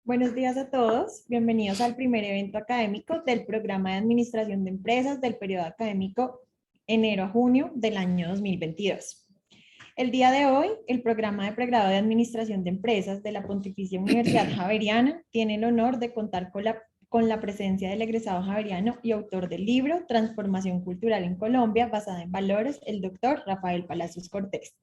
Buenos días a todos. Bienvenidos al primer evento académico del programa de Administración de Empresas del periodo académico enero a junio del año 2022. El día de hoy, el programa de pregrado de Administración de Empresas de la Pontificia Universidad Javeriana tiene el honor de contar con la presencia del egresado javeriano y autor del libro Transformación Cultural en Colombia basada en valores, el doctor Rafael Palacios Cortés.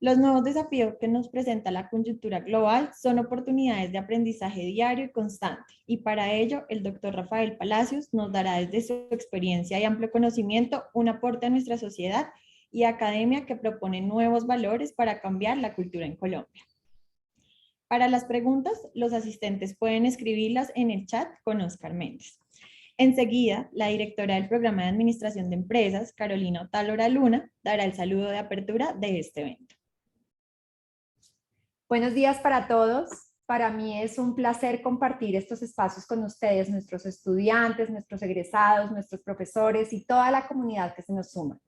Los nuevos desafíos que nos presenta la coyuntura global son oportunidades de aprendizaje diario y constante, y para ello el doctor Rafael Palacios nos dará desde su experiencia y amplio conocimiento un aporte a nuestra sociedad y academia que propone nuevos valores para cambiar la cultura en Colombia. Para las preguntas, los asistentes pueden escribirlas en el chat con Oscar Méndez. Enseguida, la directora del programa de Administración de Empresas, Carolina Otálora Luna, dará el saludo de apertura de este evento. Buenos días para todos. Para mí es un placer compartir estos espacios con ustedes, nuestros estudiantes, nuestros egresados, nuestros profesores y toda la comunidad que se nos suma.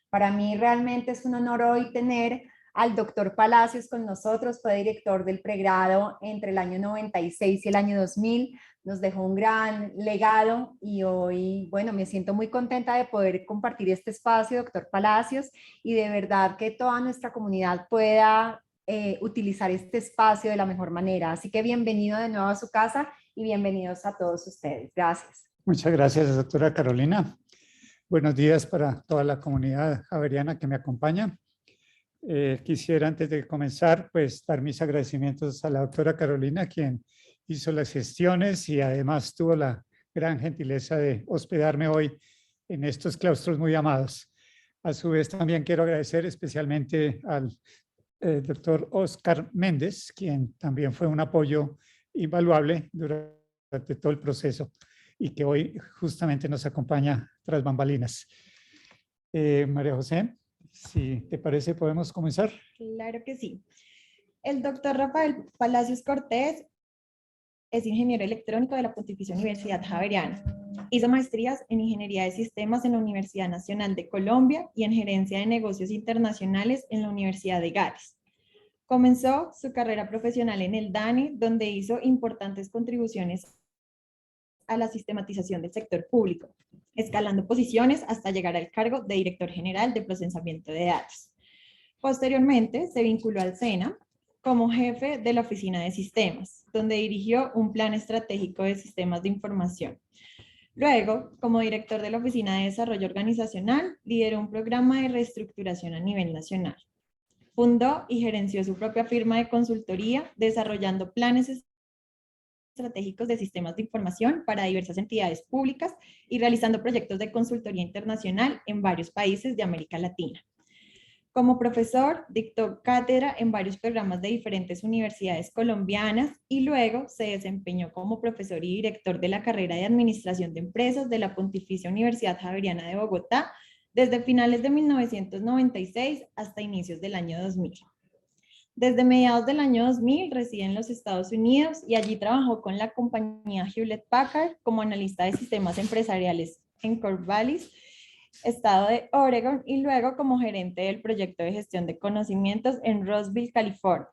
Para mí realmente es un honor hoy tener al doctor Palacios con nosotros. Fue director del pregrado entre el año 96 y el año 2000. Nos dejó un gran legado y hoy, bueno, me siento muy contenta de poder compartir este espacio, doctor Palacios, y de verdad que toda nuestra comunidad pueda utilizar este espacio de la mejor manera. Así que bienvenido de nuevo a su casa y bienvenidos a todos ustedes. Gracias. Muchas gracias, doctora Carolina. Buenos días para toda la comunidad javeriana que me acompaña. Quisiera, antes de comenzar, pues dar mis agradecimientos a la doctora Carolina, quien hizo las gestiones y además tuvo la gran gentileza de hospedarme hoy en estos claustros muy amados. A su vez, también quiero agradecer especialmente al doctor Oscar Méndez, quien también fue un apoyo invaluable durante todo el proceso y que hoy justamente nos acompaña tras bambalinas. María José, si te parece, podemos comenzar. Claro que sí. El doctor Rafael Palacios Cortés es ingeniero electrónico de la Pontificia Universidad Javeriana. Hizo maestrías en Ingeniería de Sistemas en la Universidad Nacional de Colombia y en Gerencia de Negocios Internacionales en la Universidad de Gales. Comenzó su carrera profesional en el DANE, donde hizo importantes contribuciones a la sistematización del sector público, escalando posiciones hasta llegar al cargo de director general de procesamiento de datos. Posteriormente, se vinculó al SENA como jefe de la Oficina de Sistemas, donde dirigió un plan estratégico de sistemas de información. Luego, como director de la Oficina de Desarrollo Organizacional, lideró un programa de reestructuración a nivel nacional. Fundó y gerenció su propia firma de consultoría, desarrollando planes estratégicos de sistemas de información para diversas entidades públicas y realizando proyectos de consultoría internacional en varios países de América Latina. Como profesor, dictó cátedra en varios programas de diferentes universidades colombianas y luego se desempeñó como profesor y director de la carrera de Administración de Empresas de la Pontificia Universidad Javeriana de Bogotá desde finales de 1996 hasta inicios del año 2000. Desde mediados del año 2000 reside en los Estados Unidos y allí trabajó con la compañía Hewlett Packard como analista de sistemas empresariales en Corvallis, estado de Oregon, y luego como gerente del proyecto de gestión de conocimientos en Roseville, California.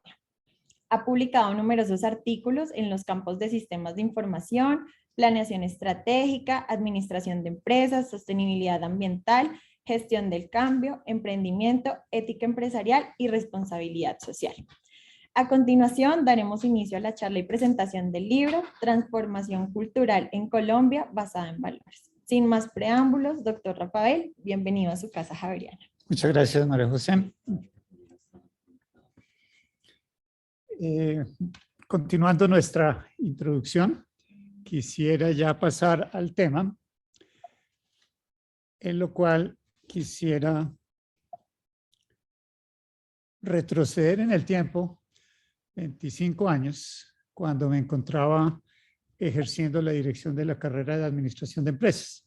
Ha publicado numerosos artículos en los campos de sistemas de información, planeación estratégica, administración de empresas, sostenibilidad ambiental, gestión del cambio, emprendimiento, ética empresarial y responsabilidad social. A continuación, daremos inicio a la charla y presentación del libro Transformación Cultural en Colombia basada en valores. Sin más preámbulos, doctor Rafael, bienvenido a su casa javeriana. Muchas gracias, María José. Continuando nuestra introducción, quisiera ya pasar al tema, en lo cual quisiera retroceder en el tiempo 25 años, cuando me encontraba ejerciendo la dirección de la carrera de Administración de Empresas.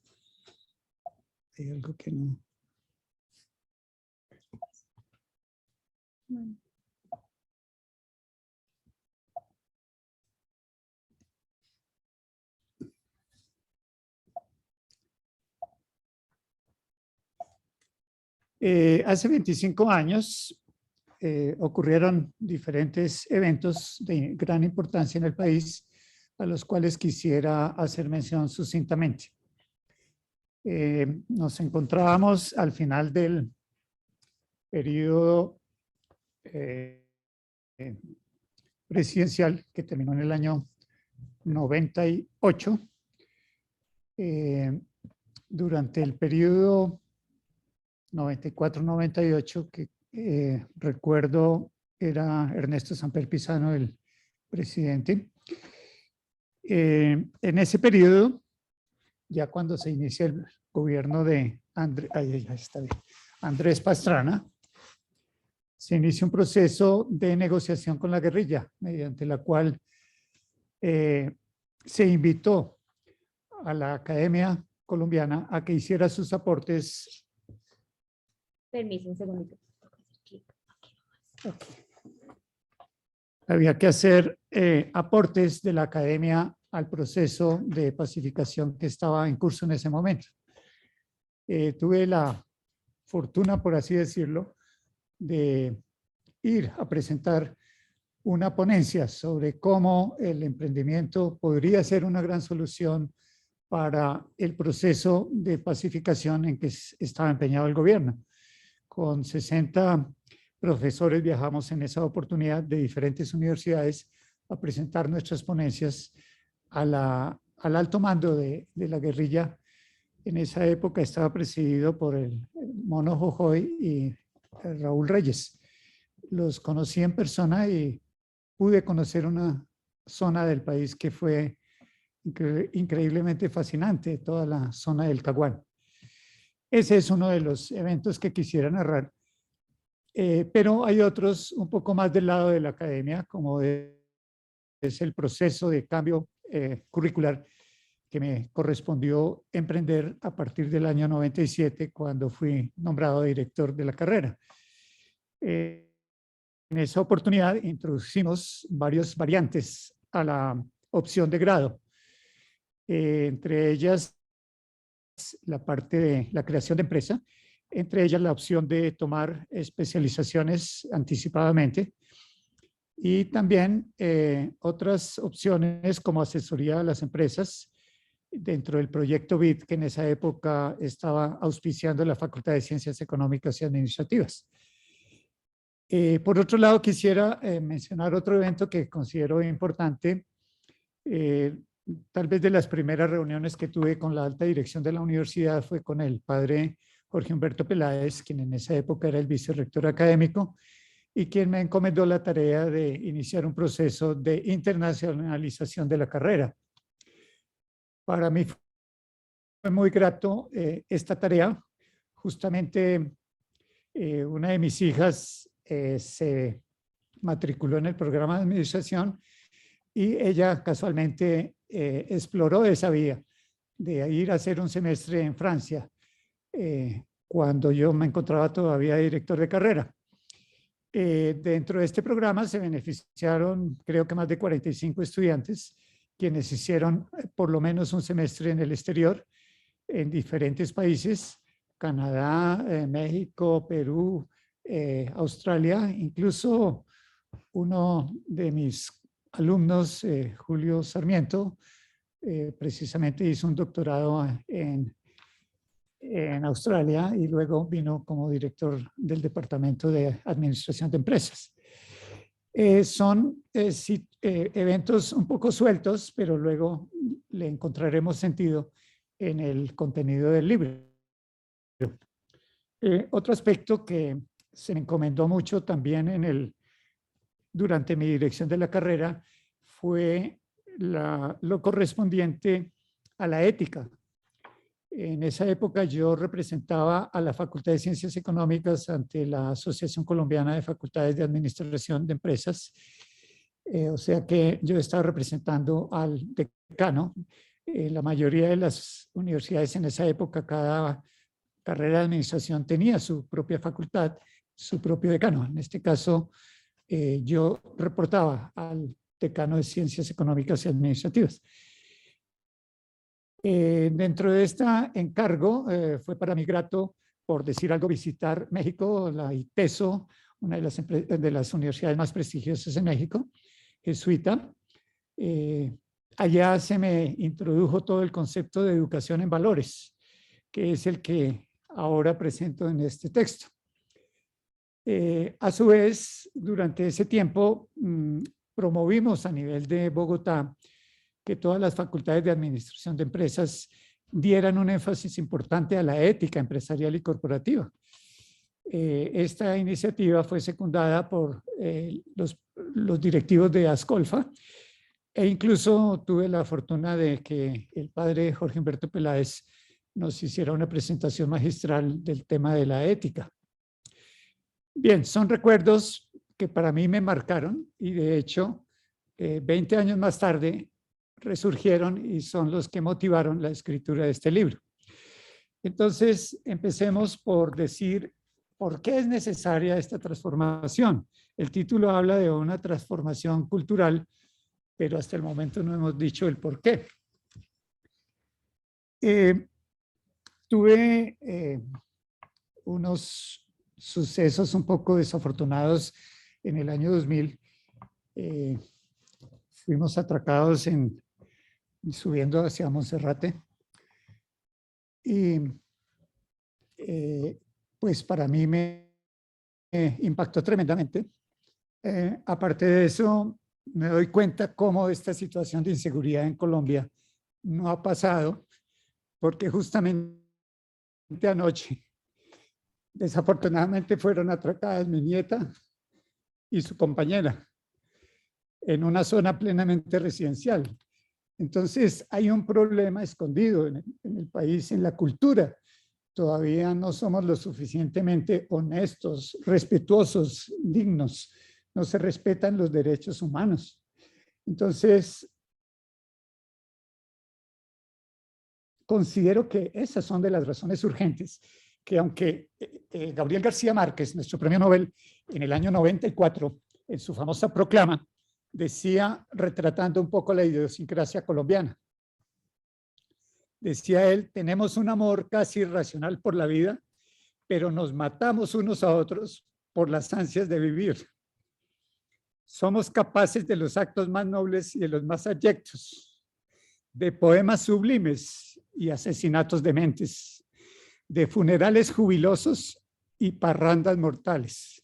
Hay algo que no... Hace 25 años ocurrieron diferentes eventos de gran importancia en el país, a los cuales quisiera hacer mención sucintamente. Nos encontrábamos al final del periodo presidencial que terminó en el año 98. Durante el periodo 94-98, que recuerdo era Ernesto Samper Pizano el presidente. En ese periodo, ya cuando se inicia el gobierno de Andrés Pastrana, se inicia un proceso de negociación con la guerrilla, mediante la cual se invitó a la Academia Colombiana a que hiciera sus aportes. Permiso, un segundito. Okay. Había que hacer aportes de la Academia al proceso de pacificación que estaba en curso en ese momento. Tuve la fortuna, por así decirlo, de ir a presentar una ponencia sobre cómo el emprendimiento podría ser una gran solución para el proceso de pacificación en que estaba empeñado el gobierno. Con 60 profesores viajamos en esa oportunidad de diferentes universidades a presentar nuestras ponencias al alto mando de la guerrilla. En esa época estaba presidido por el Mono Jojoy y Raúl Reyes. Los conocí en persona y pude conocer una zona del país que fue increíblemente fascinante, toda la zona del Caguán. Ese es uno de los eventos que quisiera narrar. Pero hay otros un poco más del lado de la academia, como es el proceso de cambio curricular que me correspondió emprender a partir del año 97, cuando fui nombrado director de la carrera. En esa oportunidad introducimos varias variantes a la opción de grado, entre ellas la parte de la creación de empresa, entre ellas la opción de tomar especializaciones anticipadamente y también otras opciones como asesoría a las empresas dentro del proyecto BID, que en esa época estaba auspiciando la Facultad de Ciencias Económicas y Administrativas. Por otro lado, quisiera mencionar otro evento que considero importante. Tal vez de las primeras reuniones que tuve con la alta dirección de la universidad fue con el padre Jorge Humberto Peláez, quien en esa época era el vicerrector académico y quien me encomendó la tarea de iniciar un proceso de internacionalización de la carrera. Para mí fue muy grato esta tarea. Justamente una de mis hijas se matriculó en el programa de administración y ella casualmente exploró esa vía de ir a hacer un semestre en Francia cuando yo me encontraba todavía director de carrera. Dentro de este programa se beneficiaron, creo que más de 45 estudiantes, quienes hicieron por lo menos un semestre en el exterior, en diferentes países, Canadá, México, Perú, Australia. Incluso uno de mis alumnos, Julio Sarmiento, precisamente hizo un doctorado en Australia y luego vino como director del Departamento de Administración de Empresas. Son eventos un poco sueltos, pero luego le encontraremos sentido en el contenido del libro. Otro aspecto que se me encomendó mucho también durante mi dirección de la carrera fue lo correspondiente a la ética. En esa época yo representaba a la Facultad de Ciencias Económicas ante la Asociación Colombiana de Facultades de Administración de Empresas. O sea que yo estaba representando al decano. La mayoría de las universidades en esa época, cada carrera de administración tenía su propia facultad, su propio decano. En este caso, yo reportaba al decano de Ciencias Económicas y Administrativas. Dentro de este encargo, fue para mí grato, por decir algo, visitar México, la ITESO, una de las universidades más prestigiosas en México, jesuita. Allá se me introdujo todo el concepto de educación en valores, que es el que ahora presento en este texto. A su vez, durante ese tiempo, promovimos a nivel de Bogotá que todas las facultades de administración de empresas dieran un énfasis importante a la ética empresarial y corporativa. Esta iniciativa fue secundada por los directivos de Ascolfa, e incluso tuve la fortuna de que el padre Jorge Humberto Peláez nos hiciera una presentación magistral del tema de la ética. Bien, son recuerdos que para mí me marcaron y de hecho 20 años más tarde resurgieron y son los que motivaron la escritura de este libro. Entonces, empecemos por decir por qué es necesaria esta transformación. El título habla de una transformación cultural, pero hasta el momento no hemos dicho el por qué. Tuve unos sucesos un poco desafortunados en el año 2000. Fuimos atracados subiendo hacia Monserrate y pues para mí me impactó tremendamente. Aparte de eso, me doy cuenta cómo esta situación de inseguridad en Colombia no ha pasado, porque justamente anoche, desafortunadamente, fueron atracadas mi nieta y su compañera en una zona plenamente residencial. Entonces, hay un problema escondido en el país, en la cultura. Todavía no somos lo suficientemente honestos, respetuosos, dignos. No se respetan los derechos humanos. Entonces, considero que esas son de las razones urgentes, que aunque Gabriel García Márquez, nuestro premio Nobel, en el año 94, en su famosa proclama, decía, retratando un poco la idiosincrasia colombiana, decía él, tenemos un amor casi irracional por la vida, pero nos matamos unos a otros por las ansias de vivir. Somos capaces de los actos más nobles y de los más abyectos, de poemas sublimes y asesinatos dementes, de funerales jubilosos y parrandas mortales.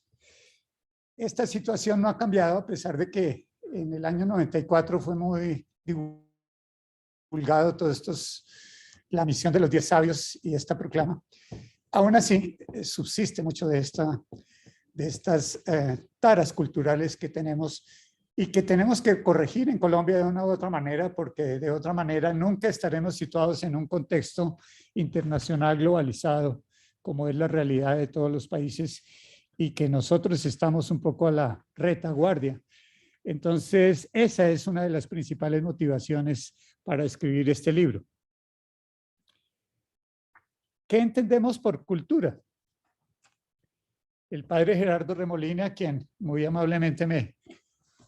Esta situación no ha cambiado a pesar de que en el año 94 fue muy divulgado la misión de los 10 sabios y esta proclama. Aún así, subsiste mucho de estas taras culturales que tenemos y que tenemos que corregir en Colombia de una u otra manera, porque de otra manera nunca estaremos situados en un contexto internacional globalizado, como es la realidad de todos los países, y que nosotros estamos un poco a la retaguardia. Entonces, esa es una de las principales motivaciones para escribir este libro. ¿Qué entendemos por cultura? El padre Gerardo Remolina, quien muy amablemente me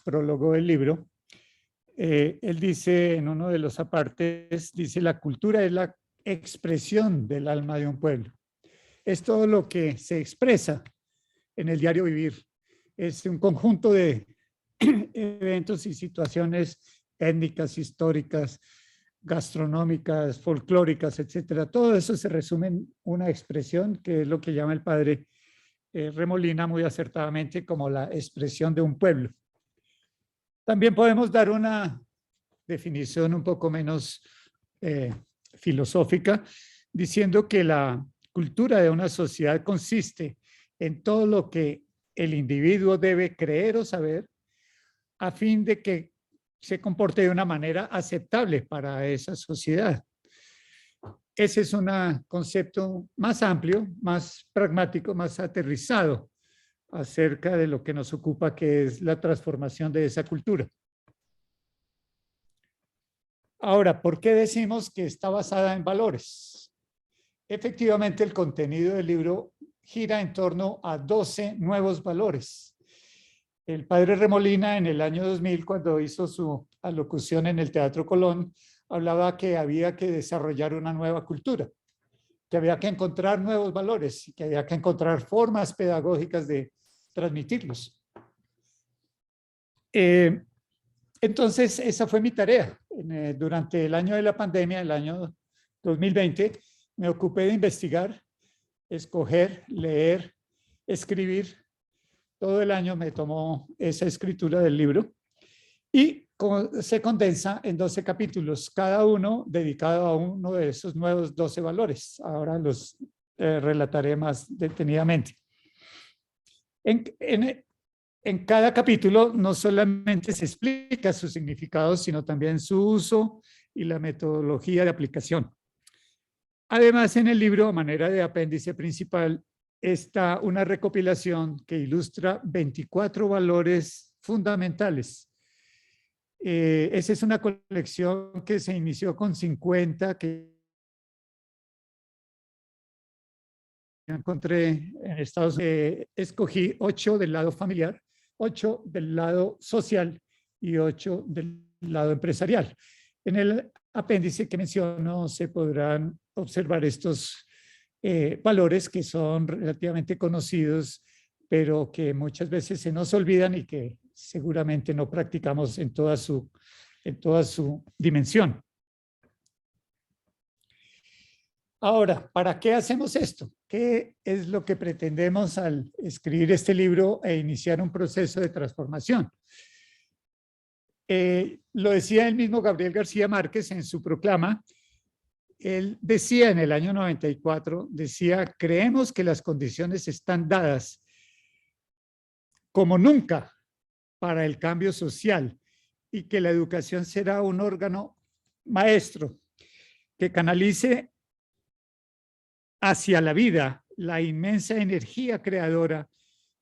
prologó el libro, él dice en uno de los apartes, dice, la cultura es la expresión del alma de un pueblo. Es todo lo que se expresa en el diario vivir. Es un conjunto de eventos y situaciones étnicas, históricas, gastronómicas, folclóricas, etcétera. Todo eso se resume en una expresión que es lo que llama el padre Remolina muy acertadamente como la expresión de un pueblo. También podemos dar una definición un poco menos filosófica, diciendo que la cultura de una sociedad consiste en todo lo que el individuo debe creer o saber a fin de que se comporte de una manera aceptable para esa sociedad. Ese es un concepto más amplio, más pragmático, más aterrizado acerca de lo que nos ocupa, que es la transformación de esa cultura. Ahora, ¿por qué decimos que está basada en valores? Efectivamente, el contenido del libro gira en torno a 12 nuevos valores. El padre Remolina, en el año 2000, cuando hizo su alocución en el Teatro Colón, hablaba que había que desarrollar una nueva cultura, que había que encontrar nuevos valores, que había que encontrar formas pedagógicas de transmitirlos. Entonces, esa fue mi tarea. Durante el año de la pandemia, el año 2020, me ocupé de investigar, escoger, leer, escribir. Todo el año me tomó esa escritura del libro y se condensa en 12 capítulos, cada uno dedicado a uno de esos nuevos 12 valores. Ahora los relataré más detenidamente. En cada capítulo no solamente se explica su significado, sino también su uso y la metodología de aplicación. Además, en el libro, a manera de apéndice principal, está una recopilación que ilustra 24 valores fundamentales. Esa es una colección que se inició con 50 que encontré en Estados Unidos. Escogí 8 del lado familiar, 8 del lado social y 8 del lado empresarial. En el apéndice que menciono se podrán observar estos valores que son relativamente conocidos, pero que muchas veces se nos olvidan y que seguramente no practicamos en toda su dimensión. Ahora, ¿para qué hacemos esto? ¿Qué es lo que pretendemos al escribir este libro e iniciar un proceso de transformación? Lo decía el mismo Gabriel García Márquez en su proclama. Él decía en el año 94, decía, creemos que las condiciones están dadas como nunca para el cambio social y que la educación será un órgano maestro que canalice hacia la vida la inmensa energía creadora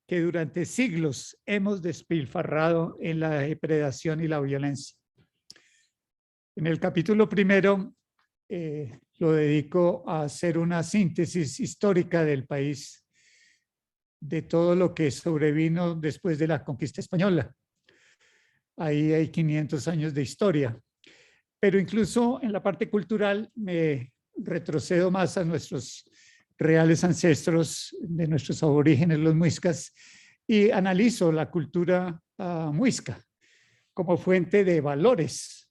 que durante siglos hemos despilfarrado en la depredación y la violencia. En el capítulo primero lo dedico a hacer una síntesis histórica del país, de todo lo que sobrevino después de la conquista española. Ahí hay 500 años de historia, pero incluso en la parte cultural me retrocedo más a nuestros reales ancestros, de nuestros aborígenes, los muiscas, y analizo la cultura muisca como fuente de valores,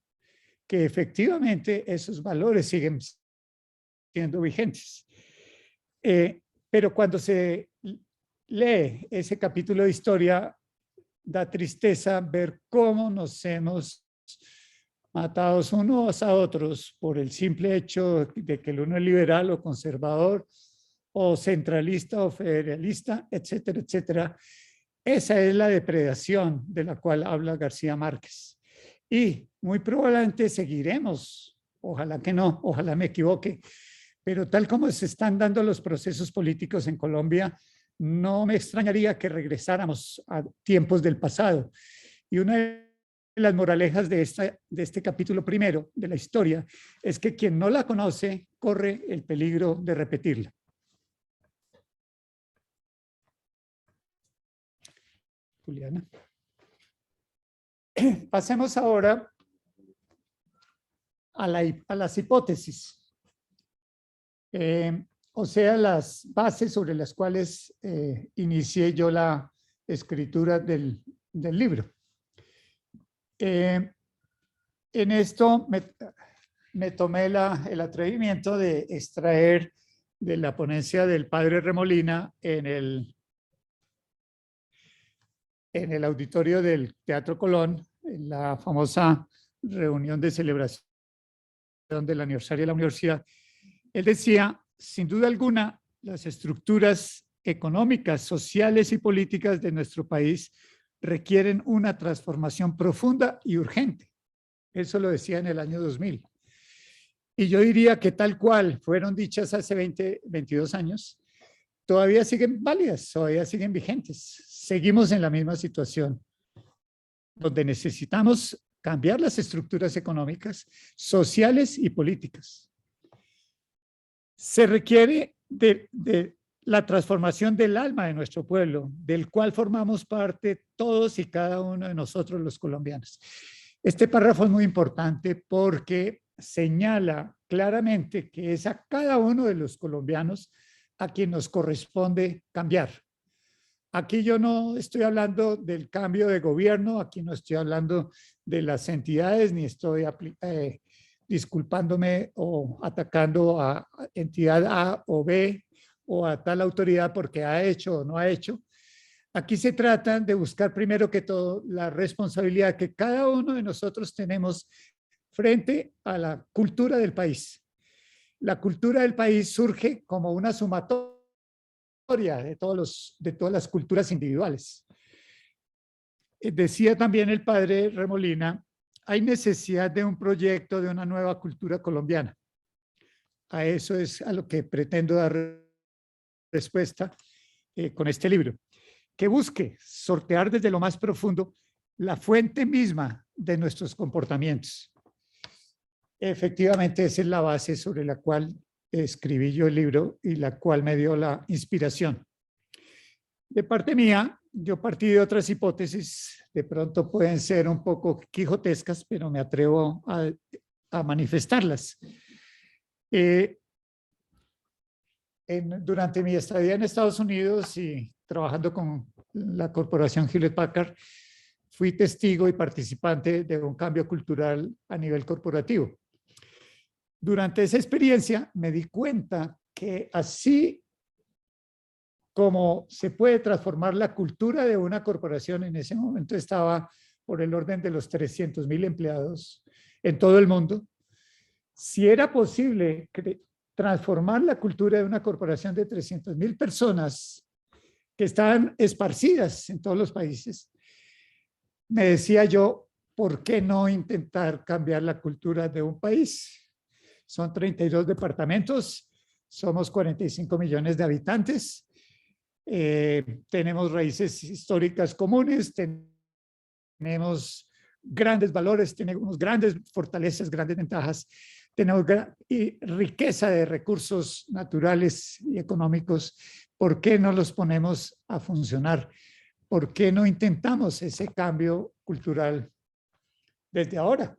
que efectivamente esos valores siguen siendo vigentes. Pero cuando se lee ese capítulo de historia, da tristeza ver cómo nos hemos matado unos a otros por el simple hecho de que el uno es liberal o conservador o centralista o federalista, etcétera, etcétera. Esa es la depredación de la cual habla García Márquez. Y muy probablemente seguiremos, ojalá que no, ojalá me equivoque, pero tal como se están dando los procesos políticos en Colombia, no me extrañaría que regresáramos a tiempos del pasado. Y una de las moralejas de este capítulo primero de la historia es que quien no la conoce corre el peligro de repetirla. Juliana. Pasemos ahora a las hipótesis, o sea, las bases sobre las cuales inicié yo la escritura del libro. En esto me tomé el atrevimiento de extraer de la ponencia del padre Remolina en el auditorio del Teatro Colón, en la famosa reunión de celebración del aniversario de la universidad. Él decía, sin duda alguna, las estructuras económicas, sociales y políticas de nuestro país requieren una transformación profunda y urgente. Eso lo decía en el año 2000. Y yo diría que tal cual fueron dichas hace 22 años, todavía siguen válidas, todavía siguen vigentes. Seguimos en la misma situación, donde necesitamos cambiar las estructuras económicas, sociales y políticas. Se requiere de la transformación del alma de nuestro pueblo, del cual formamos parte todos y cada uno de nosotros los colombianos. Este párrafo es muy importante porque señala claramente que es a cada uno de los colombianos a quien nos corresponde cambiar. Aquí yo no estoy hablando del cambio de gobierno, aquí no estoy hablando de las entidades, ni estoy disculpándome o atacando a entidad A o B o a tal autoridad porque ha hecho o no ha hecho. Aquí se trata de buscar primero que todo la responsabilidad que cada uno de nosotros tenemos frente a la cultura del país. La cultura del país surge como una sumatoria de todas las culturas individuales. Decía también el padre Remolina, hay necesidad de un proyecto de una nueva cultura colombiana. A eso es a lo que pretendo dar respuesta con este libro, que busque sortear desde lo más profundo la fuente misma de nuestros comportamientos. Efectivamente, esa es la base sobre la cual escribí yo el libro y la cual me dio la inspiración. De parte mía, yo partí de otras hipótesis, de pronto pueden ser un poco quijotescas, pero me atrevo a manifestarlas. Durante mi estadía en Estados Unidos y trabajando con la corporación Hewlett-Packard, fui testigo y participante de un cambio cultural a nivel corporativo. Durante esa experiencia me di cuenta que así como se puede transformar la cultura de una corporación, en ese momento estaba por el orden de los 300,000 empleados en todo el mundo, si era posible transformar la cultura de una corporación de 300,000 personas que estaban esparcidas en todos los países, me decía yo, ¿por qué no intentar cambiar la cultura de un país? Son 32 departamentos, somos 45 millones de habitantes, tenemos raíces históricas comunes, tenemos grandes valores, tenemos grandes fortalezas, grandes ventajas, tenemos riqueza de recursos naturales y económicos. ¿Por qué no los ponemos a funcionar? ¿Por qué no intentamos ese cambio cultural desde ahora?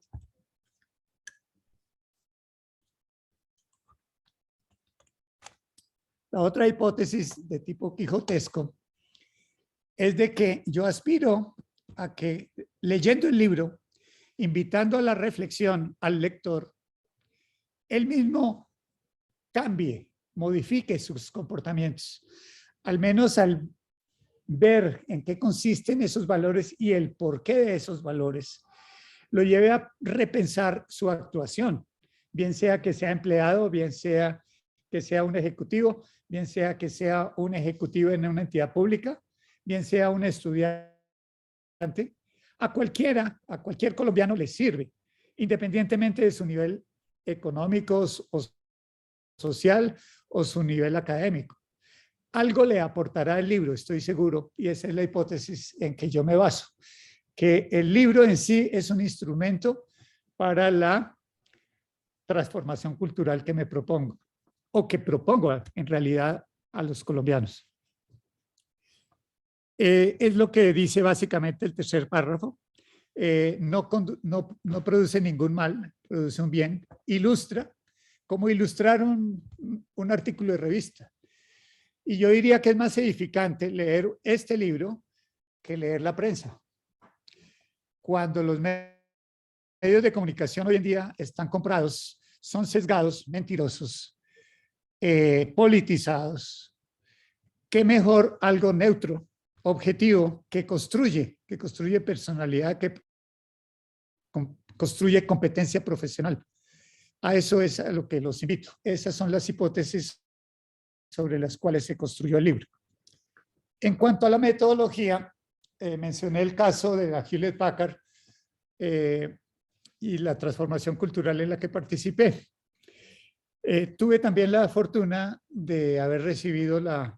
La otra hipótesis de tipo quijotesco es de que yo aspiro a que, leyendo el libro, invitando a la reflexión al lector, él mismo cambie, modifique sus comportamientos, al menos al ver en qué consisten esos valores y el porqué de esos valores, lo lleve a repensar su actuación, bien sea que sea empleado, bien sea que sea un ejecutivo, bien sea que sea un ejecutivo en una entidad pública, bien sea un estudiante, a cualquier colombiano le sirve, independientemente de su nivel económico o social o su nivel académico. Algo le aportará el libro, estoy seguro, y esa es la hipótesis en que yo me baso, que el libro en sí es un instrumento para la transformación cultural que me propongo, o que propongo en realidad a los colombianos. Es lo que dice básicamente el tercer párrafo. No produce ningún mal, produce un bien. Ilustra, como ilustrar un artículo de revista. Y yo diría que es más edificante leer este libro que leer la prensa. Cuando los medios de comunicación hoy en día están comprados, son sesgados, mentirosos, politizados, qué mejor algo neutro, objetivo, que construye personalidad, que construye competencia profesional. A eso es a lo que los invito. Esas son las hipótesis sobre las cuales se construyó el libro. En cuanto a la metodología, mencioné el caso de la Hewlett-Packard y la transformación cultural en la que participé. Tuve también la fortuna de haber recibido la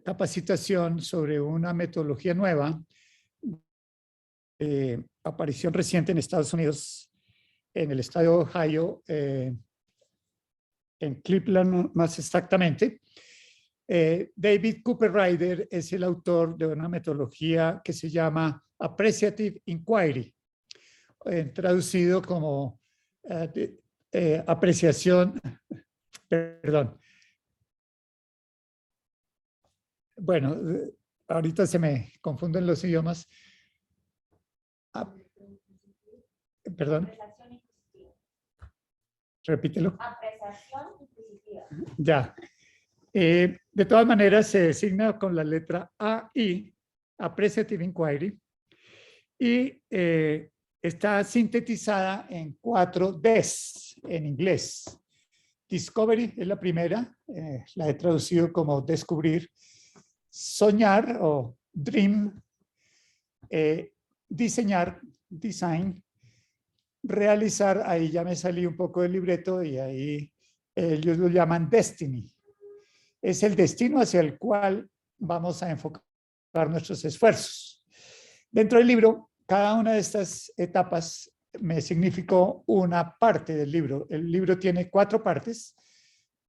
capacitación sobre una metodología nueva, aparición reciente en Estados Unidos, en el estado de Ohio, en Cleveland más exactamente. David Cooper Ryder es el autor de una metodología que se llama Appreciative Inquiry, traducido como apreciación, perdón. Bueno, ahorita se me confunden los idiomas. Ah, perdón. Repítelo. Apreciación inquisitiva. Ya. De todas maneras, se designa con la letra AI, Appreciative Inquiry, y está sintetizada en 4 Ds en inglés. Discovery es la primera, la he traducido como descubrir, soñar o dream, diseñar, design, realizar, ahí ya me salí un poco del libreto y ahí ellos lo llaman destiny. Es el destino hacia el cual vamos a enfocar nuestros esfuerzos. Dentro del libro, cada una de estas etapas me significó una parte del libro. El libro tiene 4 partes,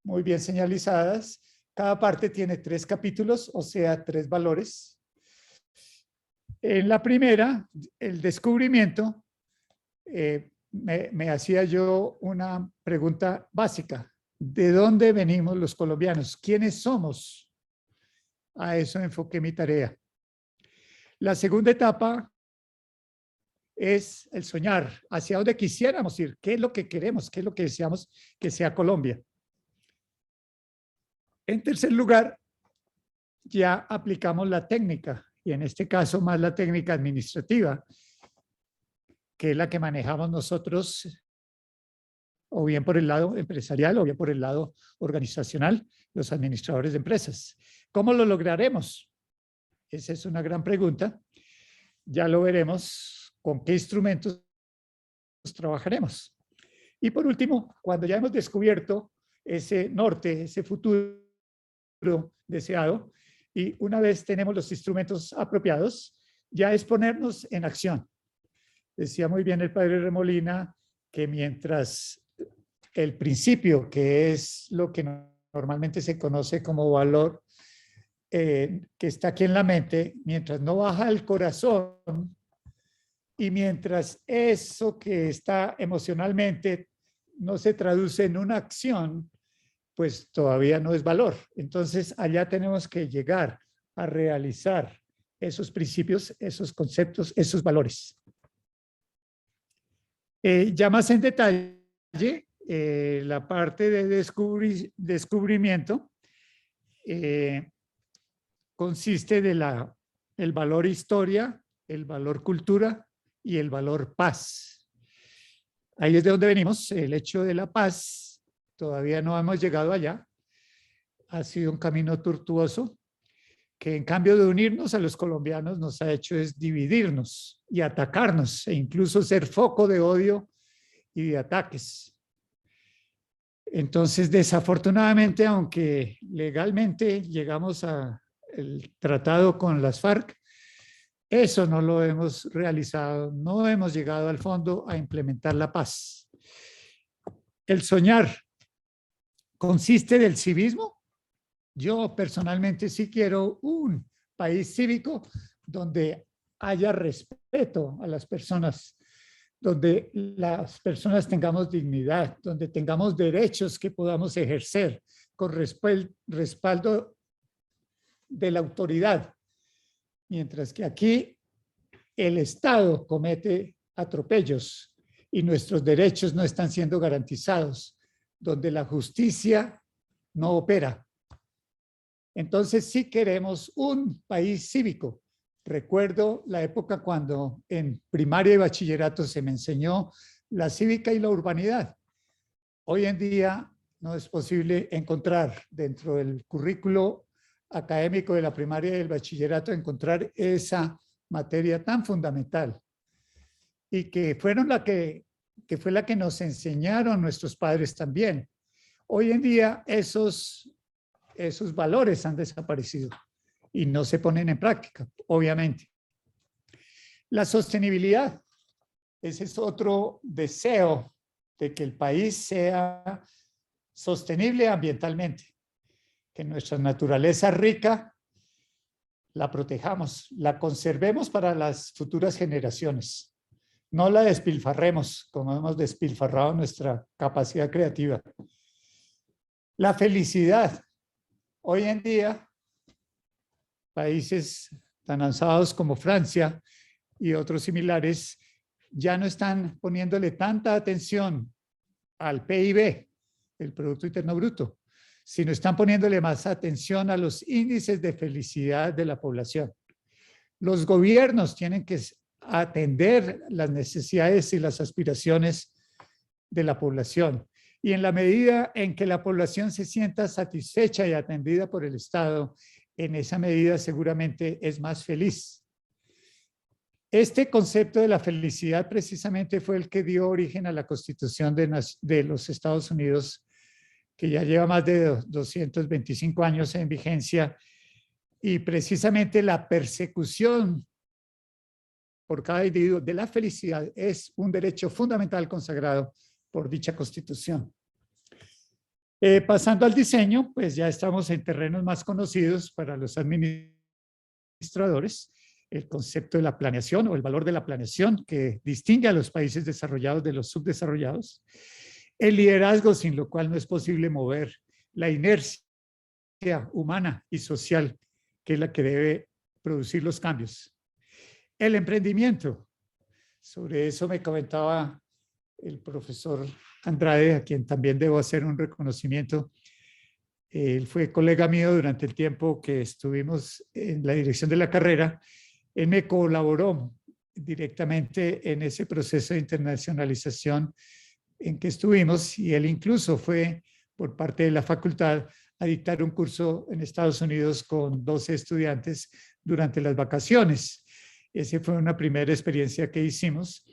muy bien señalizadas. Cada parte tiene 3 capítulos, o sea, 3 valores. En la primera, el descubrimiento, me hacía yo una pregunta básica. ¿De dónde venimos los colombianos? ¿Quiénes somos? A eso enfoqué mi tarea. La segunda etapa es el soñar, hacia dónde quisiéramos ir, qué es lo que queremos, qué es lo que deseamos que sea Colombia. En tercer lugar, ya aplicamos la técnica, y en este caso más la técnica administrativa, que es la que manejamos nosotros, o bien por el lado empresarial o bien por el lado organizacional, los administradores de empresas. ¿Cómo lo lograremos? Esa es una gran pregunta. Ya lo veremos con qué instrumentos trabajaremos. Y por último, cuando ya hemos descubierto ese norte, ese futuro deseado, y una vez tenemos los instrumentos apropiados, ya es ponernos en acción. Decía muy bien el padre Remolina que mientras el principio, que es lo que normalmente se conoce como valor, que está aquí en la mente, mientras no baja el corazón y mientras eso que está emocionalmente no se traduce en una acción, pues todavía no es valor. Entonces allá tenemos que llegar a realizar esos principios, esos conceptos, esos valores. Ya más en detalle, la parte de descubrimiento consiste de el valor historia, el valor cultura y el valor paz. Ahí es de donde venimos. El hecho de la paz, todavía no hemos llegado allá. Ha sido un camino tortuoso que en cambio de unirnos a los colombianos nos ha hecho es dividirnos y atacarnos e incluso ser foco de odio y de ataques. Entonces, desafortunadamente, aunque legalmente llegamos al tratado con las FARC, eso no lo hemos realizado, no hemos llegado al fondo a implementar la paz. El soñar consiste del civismo. Yo personalmente sí quiero un país cívico donde haya respeto a las personas, donde las personas tengamos dignidad, donde tengamos derechos que podamos ejercer con respaldo de la autoridad. Mientras que aquí el Estado comete atropellos y nuestros derechos no están siendo garantizados, donde la justicia no opera. Entonces sí queremos un país cívico. Recuerdo la época cuando en primaria y bachillerato se me enseñó la cívica y la urbanidad. Hoy en día no es posible encontrar dentro del currículo académico de la primaria y del bachillerato, encontrar esa materia tan fundamental y que fue la que nos enseñaron nuestros padres también. Hoy en día esos valores han desaparecido y no se ponen en práctica, obviamente. La sostenibilidad, ese es otro deseo de que el país sea sostenible ambientalmente, que nuestra naturaleza rica la protejamos, la conservemos para las futuras generaciones, no la despilfarremos como hemos despilfarrado nuestra capacidad creativa. La felicidad. Hoy en día países tan avanzados como Francia y otros similares ya no están poniéndole tanta atención al PIB, el Producto Interno Bruto, sino están poniéndole más atención a los índices de felicidad de la población. Los gobiernos tienen que atender las necesidades y las aspiraciones de la población. Y en la medida en que la población se sienta satisfecha y atendida por el Estado, en esa medida seguramente es más feliz. Este concepto de la felicidad precisamente fue el que dio origen a la Constitución de los Estados Unidos, que ya lleva más de 225 años en vigencia, y precisamente la persecución por cada individuo de la felicidad es un derecho fundamental consagrado por dicha Constitución. Pasando al diseño, pues ya estamos en terrenos más conocidos para los administradores, el concepto de la planeación o el valor de la planeación que distingue a los países desarrollados de los subdesarrollados, el liderazgo sin lo cual no es posible mover, la inercia humana y social que es la que debe producir los cambios. El emprendimiento, sobre eso me comentaba el profesor Andrade, a quien también debo hacer un reconocimiento. Él fue colega mío durante el tiempo que estuvimos en la dirección de la carrera. Él me colaboró directamente en ese proceso de internacionalización en que estuvimos, y él incluso fue por parte de la facultad a dictar un curso en Estados Unidos con 12 estudiantes durante las vacaciones. Esa fue una primera experiencia que hicimos.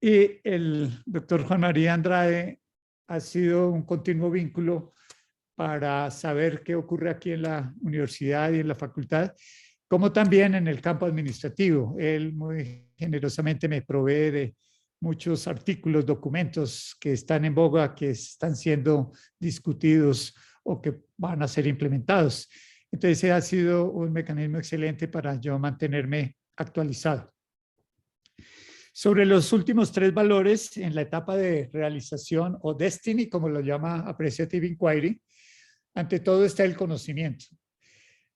Y el doctor Juan María Andrade ha sido un continuo vínculo para saber qué ocurre aquí en la universidad y en la facultad, como también en el campo administrativo. Él muy generosamente me provee de muchos artículos, documentos que están en boga, que están siendo discutidos o que van a ser implementados. Entonces, ha sido un mecanismo excelente para yo mantenerme actualizado. Sobre los últimos 3 valores en la etapa de realización o destiny, como lo llama Appreciative Inquiry, ante todo está el conocimiento.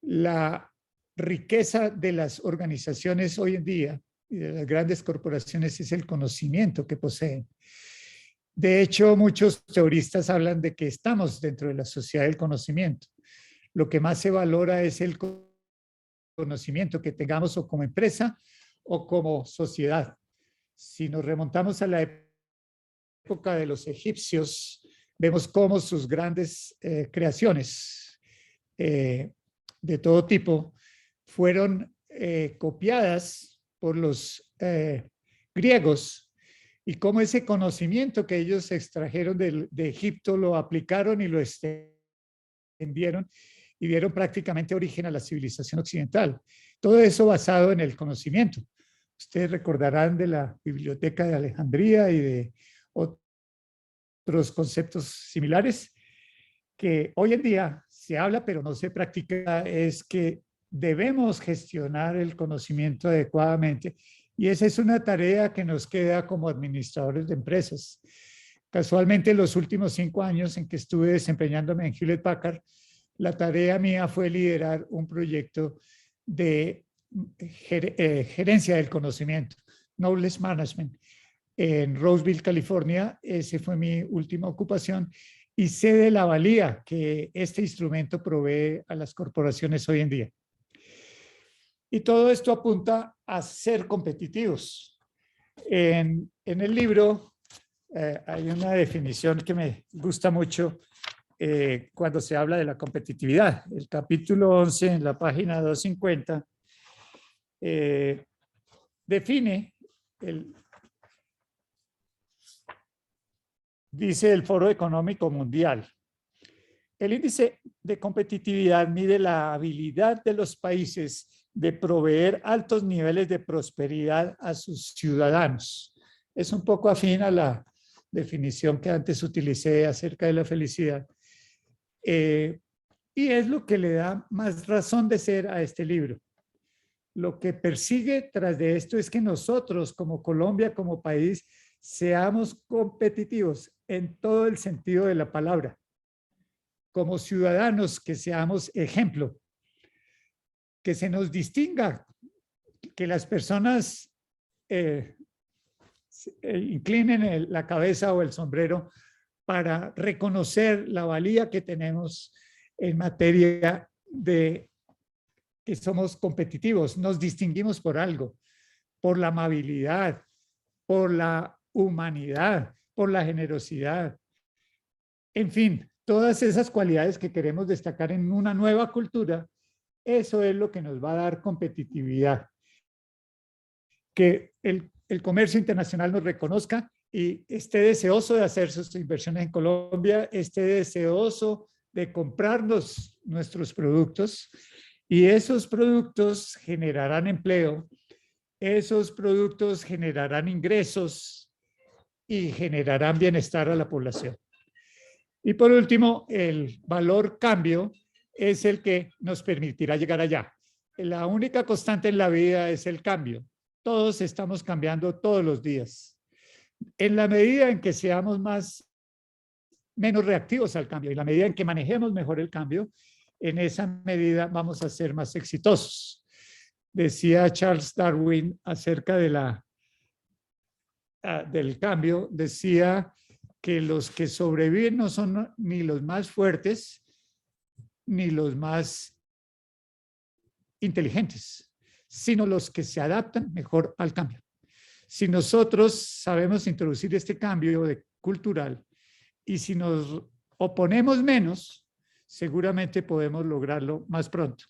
La riqueza de las organizaciones hoy en día y de las grandes corporaciones es el conocimiento que poseen. De hecho, muchos teoristas hablan de que estamos dentro de la sociedad del conocimiento. Lo que más se valora es el conocimiento que tengamos o como empresa o como sociedad. Si nos remontamos a la época de los egipcios, vemos cómo sus grandes creaciones de todo tipo fueron copiadas por los griegos, y cómo ese conocimiento que ellos extrajeron de Egipto lo aplicaron y lo extendieron y dieron prácticamente origen a la civilización occidental. Todo eso basado en el conocimiento. Ustedes recordarán de la Biblioteca de Alejandría y de otros conceptos similares que hoy en día se habla pero no se practica, es que debemos gestionar el conocimiento adecuadamente, y esa es una tarea que nos queda como administradores de empresas. Casualmente, los últimos 5 años en que estuve desempeñándome en Hewlett Packard, la tarea mía fue liderar un proyecto de gerencia del conocimiento, Knowledge Management, en Roseville, California. Esa fue mi última ocupación y sé de la valía que este instrumento provee a las corporaciones hoy en día. Y todo esto apunta a ser competitivos. En el libro hay una definición que me gusta mucho cuando se habla de la competitividad. El capítulo 11, en la página 250, define, dice el Foro Económico Mundial: el índice de competitividad mide la habilidad de los países de proveer altos niveles de prosperidad a sus ciudadanos. Es un poco afín a la definición que antes utilicé acerca de la felicidad. Y es lo que le da más razón de ser a este libro. Lo que persigue tras de esto es que nosotros, como Colombia, como país, seamos competitivos en todo el sentido de la palabra. Como ciudadanos, que seamos ejemplo, que se nos distinga, que las personas inclinen la cabeza o el sombrero para reconocer la valía que tenemos en materia de que somos competitivos, nos distinguimos por algo, por la amabilidad, por la humanidad, por la generosidad. En fin, todas esas cualidades que queremos destacar en una nueva cultura, eso es lo que nos va a dar competitividad. Que el comercio internacional nos reconozca y esté deseoso de hacer sus inversiones en Colombia, esté deseoso de comprarnos nuestros productos, y esos productos generarán empleo, esos productos generarán ingresos y generarán bienestar a la población. Y por último, el valor cambio es el que nos permitirá llegar allá. La única constante en la vida es el cambio. Todos estamos cambiando todos los días. En la medida en que seamos menos reactivos al cambio y en la medida en que manejemos mejor el cambio, en esa medida vamos a ser más exitosos. Decía Charles Darwin acerca de del cambio, decía que los que sobreviven no son ni los más fuertes ni los más inteligentes, sino los que se adaptan mejor al cambio. Si nosotros sabemos introducir este cambio cultural y si nos oponemos menos, seguramente podemos lograrlo más pronto.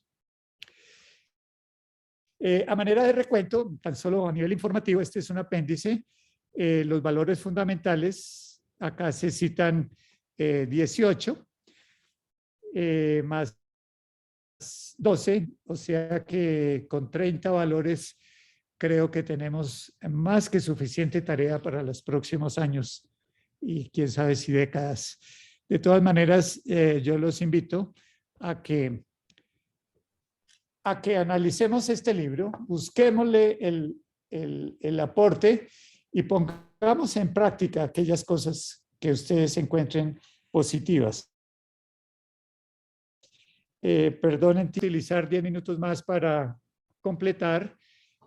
A manera de recuento, tan solo a nivel informativo, este es un apéndice, los valores fundamentales, acá se citan 18, más 12, o sea que con 30 valores creo que tenemos más que suficiente tarea para los próximos años y quién sabe si décadas. De todas maneras, yo los invito a que analicemos este libro, busquémosle el aporte y pongamos en práctica aquellas cosas que ustedes encuentren positivas. Perdonen utilizar 10 minutos más para completar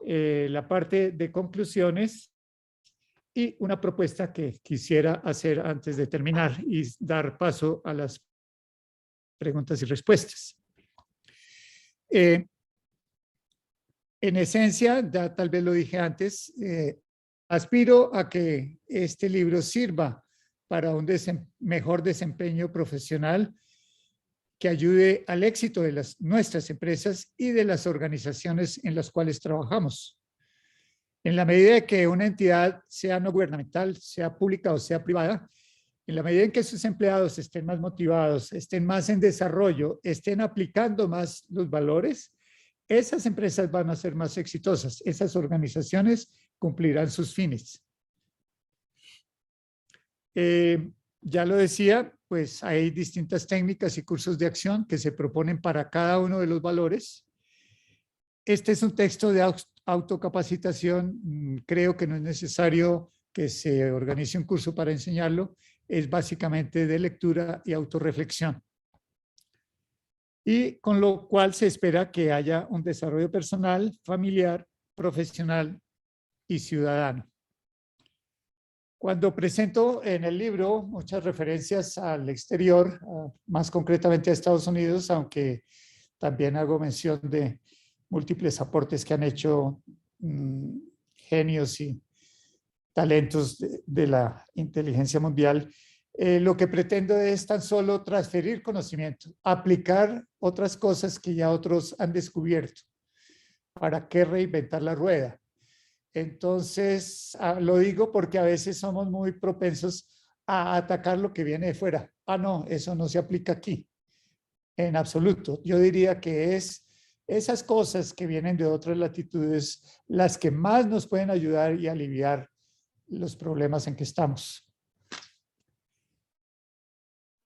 la parte de conclusiones y una propuesta que quisiera hacer antes de terminar y dar paso a las preguntas y respuestas. En esencia, ya tal vez lo dije antes, aspiro a que este libro sirva para un mejor desempeño profesional que ayude al éxito de nuestras empresas y de las organizaciones en las cuales trabajamos. En la medida de que una entidad sea no gubernamental, sea pública o sea privada, en la medida en que sus empleados estén más motivados, estén más en desarrollo, estén aplicando más los valores, esas empresas van a ser más exitosas, esas organizaciones cumplirán sus fines. Ya lo decía, pues hay distintas técnicas y cursos de acción que se proponen para cada uno de los valores. Este es un texto de autocapacitación. Creo que no es necesario que se organice un curso para enseñarlo. Es básicamente de lectura y autorreflexión. Y con lo cual se espera que haya un desarrollo personal, familiar, profesional y ciudadano. Cuando presento en el libro muchas referencias al exterior, más concretamente a Estados Unidos, aunque también hago mención de múltiples aportes que han hecho genios y talentos de la inteligencia mundial, lo que pretendo es tan solo transferir conocimiento, aplicar otras cosas que ya otros han descubierto. ¿Para qué reinventar la rueda? Entonces, lo digo porque a veces somos muy propensos a atacar lo que viene de fuera. No, eso no se aplica aquí, en absoluto. Yo diría que es esas cosas que vienen de otras latitudes las que más nos pueden ayudar y aliviar los problemas en que estamos.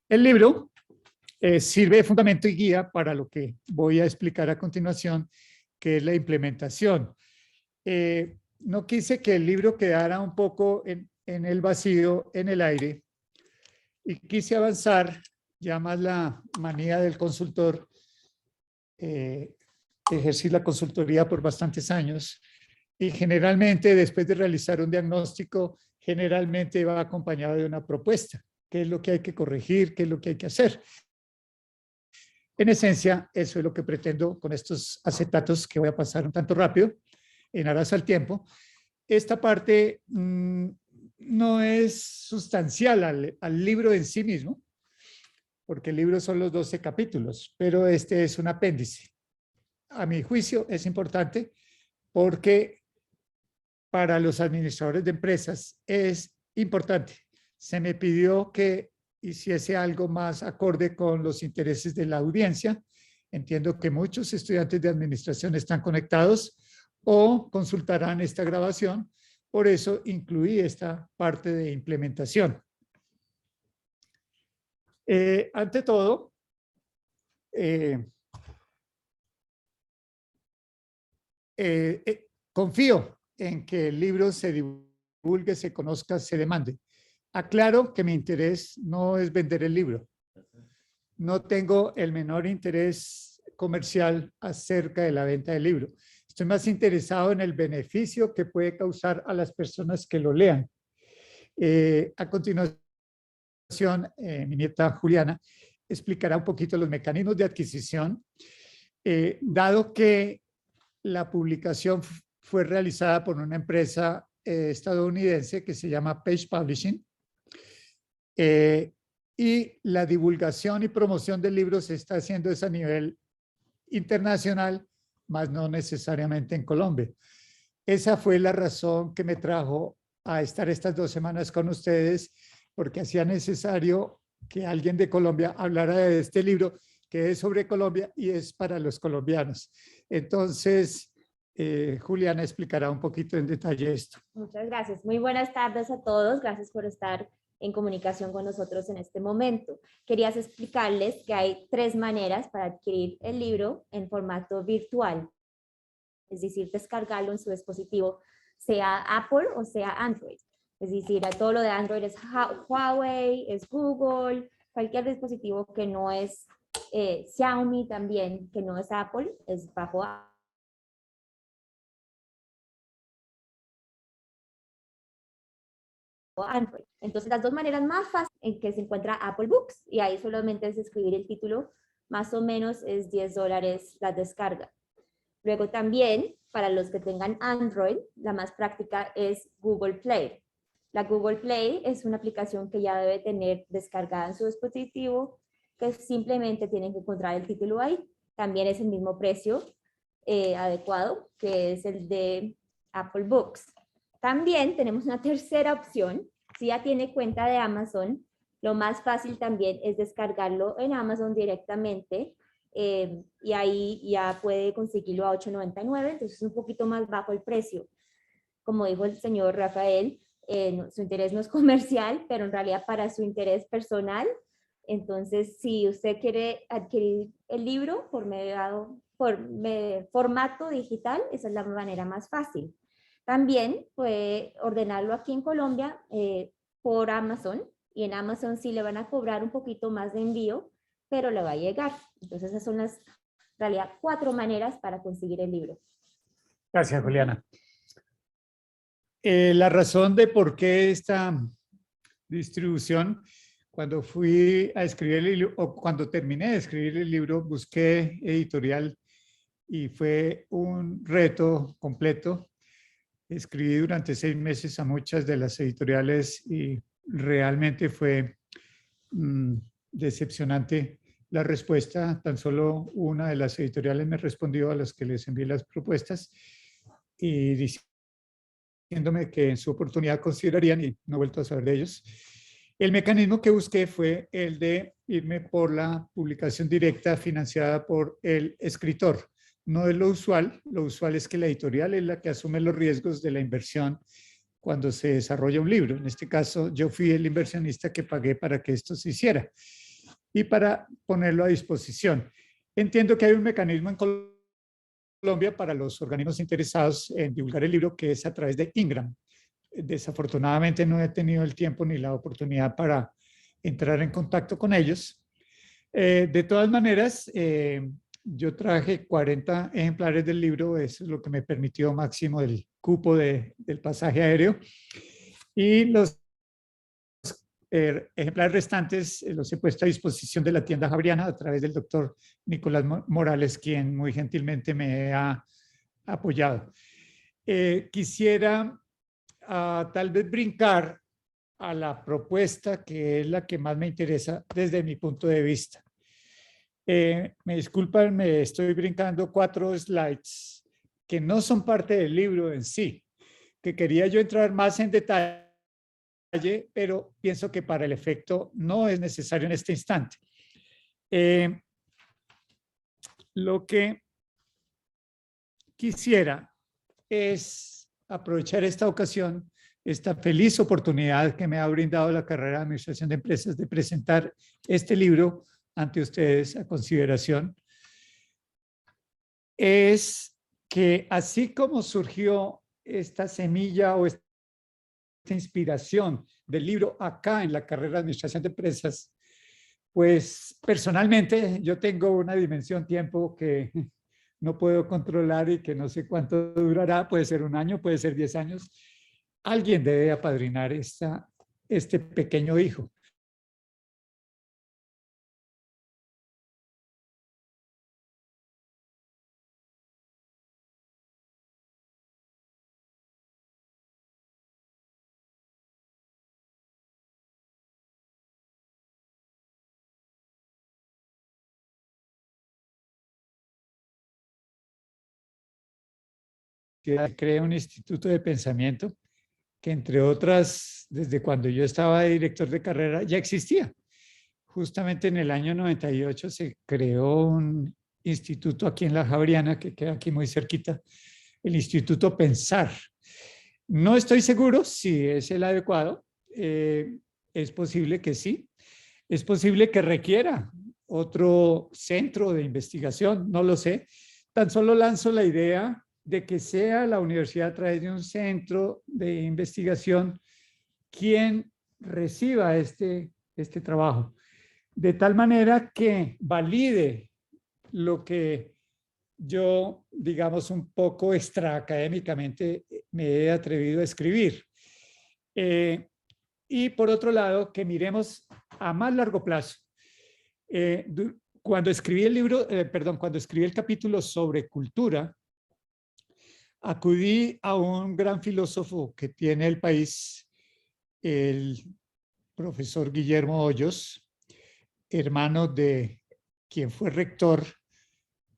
El libro sirve de fundamento y guía para lo que voy a explicar a continuación, que es la implementación. No quise que el libro quedara un poco en el vacío, en el aire, y quise avanzar, ya más la manía del consultor, ejercí la consultoría por bastantes años y generalmente después de realizar un diagnóstico, generalmente va acompañado de una propuesta. ¿Qué es lo que hay que corregir? ¿Qué es lo que hay que hacer? En esencia, eso es lo que pretendo con estos acetatos que voy a pasar un tanto rápido, en aras al tiempo. Esta parte no es sustancial al libro en sí mismo, porque el libro son los 12 capítulos, pero este es un apéndice. A mi juicio es importante porque para los administradores de empresas es importante. Se me pidió que hiciese algo más acorde con los intereses de la audiencia. Entiendo que muchos estudiantes de administración están conectados o consultarán esta grabación. Por eso incluí esta parte de implementación. Ante todo, confío en que el libro se divulgue, se conozca, se demande. Aclaro que mi interés no es vender el libro. No tengo el menor interés comercial acerca de la venta del libro. Estoy más interesado en el beneficio que puede causar a las personas que lo lean. A continuación, mi nieta Juliana explicará un poquito los mecanismos de adquisición, dado que la publicación fue realizada por una empresa estadounidense que se llama Page Publishing, y la divulgación y promoción del libro se está haciendo a nivel internacional, más no necesariamente en Colombia. Esa fue la razón que me trajo a estar estas 2 semanas con ustedes, porque hacía necesario que alguien de Colombia hablara de este libro, que es sobre Colombia y es para los colombianos. Entonces, Juliana explicará un poquito en detalle esto. Muchas gracias. Muy buenas tardes a todos. Gracias por estar en comunicación con nosotros en este momento. Quería explicarles que hay 3 maneras para adquirir el libro en formato virtual, es decir, descargarlo en su dispositivo, sea Apple o sea Android. Es decir, a todo lo de Android es Huawei, es Google, cualquier dispositivo que no es Xiaomi también, que no es Apple, es bajo Android. Entonces, las 2 maneras más fáciles en que se encuentra Apple Books, y ahí solamente es escribir el título, más o menos es $10 la descarga. Luego también, para los que tengan Android, la más práctica es Google Play. La Google Play es una aplicación que ya debe tener descargada en su dispositivo, que simplemente tienen que encontrar el título ahí. También es el mismo precio adecuado, que es el de Apple Books. También tenemos una tercera opción. Si ya tiene cuenta de Amazon, lo más fácil también es descargarlo en Amazon directamente, y ahí ya puede conseguirlo a $8.99, entonces es un poquito más bajo el precio. Como dijo el señor Rafael, su interés no es comercial, pero en realidad para su interés personal. Entonces, si usted quiere adquirir el libro por formato digital, esa es la manera más fácil. También puede ordenarlo aquí en Colombia por Amazon, y en Amazon sí le van a cobrar un poquito más de envío, pero le va a llegar. Entonces esas son las, en realidad, 4 maneras para conseguir el libro. Gracias, Juliana. La razón de por qué esta distribución, cuando fui a escribir el libro, o cuando terminé de escribir el libro, busqué editorial y fue un reto completo. Escribí durante 6 meses a muchas de las editoriales y realmente fue decepcionante la respuesta. Tan solo una de las editoriales me respondió a las que les envié las propuestas y diciéndome que en su oportunidad considerarían, y no he vuelto a saber de ellos. El mecanismo que busqué fue el de irme por la publicación directa financiada por el escritor. No es lo usual es que la editorial es la que asume los riesgos de la inversión cuando se desarrolla un libro. En este caso, yo fui el inversionista que pagué para que esto se hiciera y para ponerlo a disposición. Entiendo que hay un mecanismo en Colombia para los organismos interesados en divulgar el libro, que es a través de Ingram. Desafortunadamente no he tenido el tiempo ni la oportunidad para entrar en contacto con ellos. De todas maneras, Yo traje 40 ejemplares del libro, eso es lo que me permitió máximo el cupo del pasaje aéreo. Y los ejemplares restantes los he puesto a disposición de la tienda Javeriana a través del doctor Nicolás Morales, quien muy gentilmente me ha apoyado. Quisiera tal vez brincar a la propuesta que es la que más me interesa desde mi punto de vista. Me disculpan, me estoy brincando 4 slides que no son parte del libro en sí, que quería yo entrar más en detalle, pero pienso que para el efecto no es necesario en este instante. Lo que quisiera es aprovechar esta ocasión, esta feliz oportunidad que me ha brindado la carrera de Administración de Empresas de presentar este libro ante ustedes a consideración. Es que así como surgió esta semilla o esta inspiración del libro acá en la carrera de Administración de Empresas, pues personalmente yo tengo una dimensión tiempo que no puedo controlar y que no sé cuánto durará, puede ser 1 año, puede ser 10 años. Alguien debe apadrinar este pequeño hijo. Que crea un instituto de pensamiento que, entre otras, desde cuando yo estaba director de carrera, ya existía. Justamente en el año 98 se creó un instituto aquí en La Javeriana, que queda aquí muy cerquita, el Instituto Pensar. No estoy seguro si es el adecuado, es posible que sí, es posible que requiera otro centro de investigación, no lo sé. Tan solo lanzo la idea de que sea la universidad a través de un centro de investigación quien reciba este trabajo, de tal manera que valide lo que yo, digamos, un poco extraacadémicamente me he atrevido a escribir. Y por otro lado, que miremos a más largo plazo. Cuando escribí el libro, cuando escribí el capítulo sobre cultura, acudí a un gran filósofo que tiene el país, el profesor Guillermo Hoyos, hermano de quien fue rector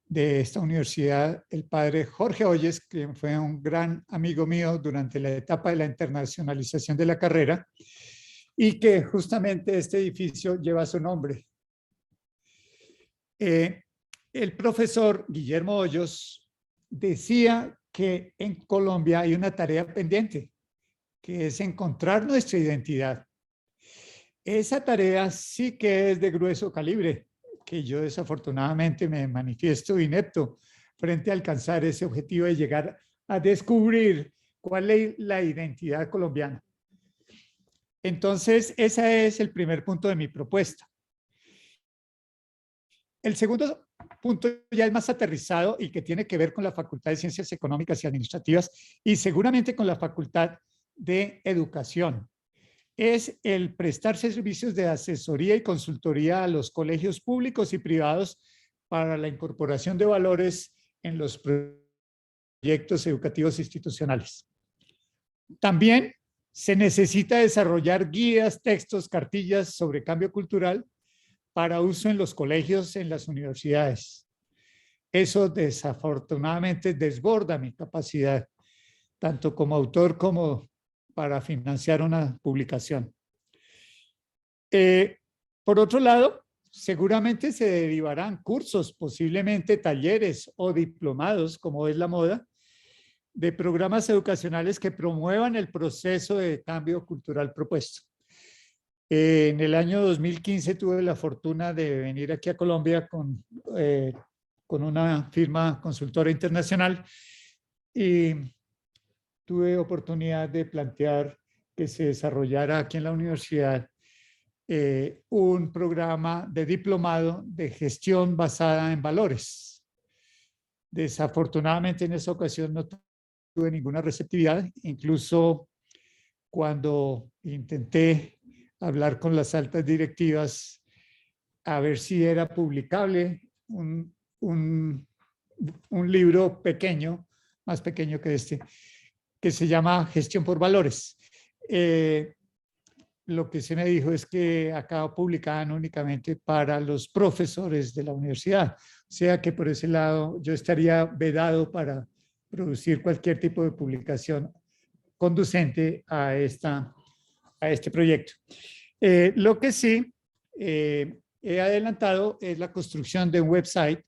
de esta universidad, el padre Jorge Hoyos, que fue un gran amigo mío durante la etapa de la internacionalización de la carrera, y que justamente este edificio lleva su nombre. El profesor Guillermo Hoyos decía que en Colombia hay una tarea pendiente, que es encontrar nuestra identidad. Esa tarea sí que es de grueso calibre, que yo desafortunadamente me manifiesto inepto frente a alcanzar ese objetivo de llegar a descubrir cuál es la identidad colombiana. Entonces, ese es el primer punto de mi propuesta. El segundo punto ya es más aterrizado y que tiene que ver con la Facultad de Ciencias Económicas y Administrativas y seguramente con la Facultad de Educación. Es el prestar servicios de asesoría y consultoría a los colegios públicos y privados para la incorporación de valores en los proyectos educativos institucionales. También se necesita desarrollar guías, textos, cartillas sobre cambio cultural para uso en los colegios, en las universidades. Eso desafortunadamente desborda mi capacidad, tanto como autor como para financiar una publicación. Por otro lado, seguramente se derivarán cursos, posiblemente talleres o diplomados, como es la moda, de programas educacionales que promuevan el proceso de cambio cultural propuesto. En el año 2015 tuve la fortuna de venir aquí a Colombia con una firma consultora internacional y tuve oportunidad de plantear que se desarrollara aquí en la universidad un programa de diplomado de gestión basada en valores. Desafortunadamente en esa ocasión no tuve ninguna receptividad, incluso cuando intenté hablar con las altas directivas a ver si era publicable un libro pequeño, más pequeño que este, que se llama Gestión por Valores. Lo que se me dijo es que acá publicaban únicamente para los profesores de la universidad, o sea que por ese lado yo estaría vedado para producir cualquier tipo de publicación conducente a este proyecto. Lo que sí he adelantado es la construcción de un website